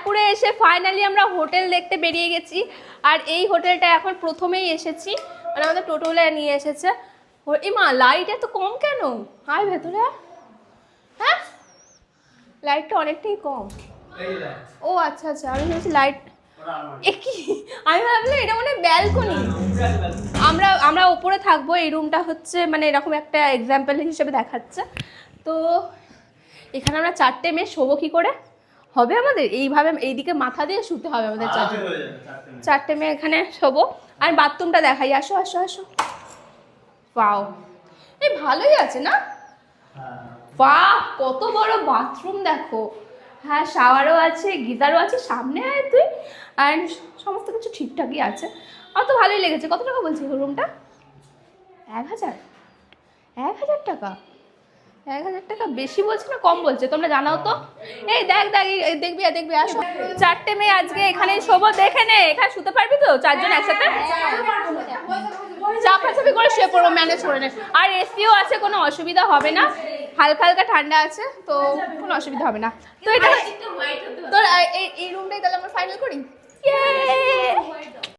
মায়াপুরে এসে ফাইনালি আমরা হোটেল দেখতে বেরিয়ে গেছি। আর এই হোটেলটা এখন প্রথমেই এসেছি, মানে আমাদের টোটোলে নিয়ে এসেছে। এই মা লাইট এত কম কেন? আয় ভেতরে। হ্যাঁ লাইটটা অনেকটাই কম। ও আচ্ছা আচ্ছা, আমি ভেবেছি লাইট কি, আমি ভাবলাম এটা মানে ব্যালকনি। আমরা ওপরে থাকবো, এই রুমটা হচ্ছে মানে এরকম একটা এক্সাম্পল হিসেবে দেখাচ্ছে। তো এখানে আমরা 4টে মেয়ে শোবো কি করে হবে আমাদের? এইভাবে এইদিকে মাথা দিয়ে শুতে হবে আমাদের 4টে মেয়ে এখানে শোবো। আর বাথরুমটা দেখাই, আসো আসো আসো। পাও এই ভালোই আছে না? বাহ কত বড় বাথরুম দেখো। হ্যাঁ শাওয়ারও আছে, গিজারও আছে, সামনে আয় তুই। আর সমস্ত কিছু ঠিকঠাকই আছে। আমার তো ভালোই লেগেছে। কত টাকা বলছি রুমটা? 1000? 1000 টাকা? 1000 টাকা বেশি বলছে না কম বলছে তোমরা জানাও তো। এই দেখ দেখ দেখবি দেখবি আসো। 4টে মেয়ে আজকে এখানে শোবো, দেখে নে এখানে শুতে পারবি তো 4জন একসাথে? চাপাচাপি করে শুয়ে পড়বো, ম্যানেজ করে নে। আর এসিও আছে, কোনো অসুবিধা হবে না, হালকা হালকা ঠান্ডা আছে তো কোনো অসুবিধা হবে না। তো এটা তোর এই রুমটাই তাহলে আমরা ফাইনাল করি।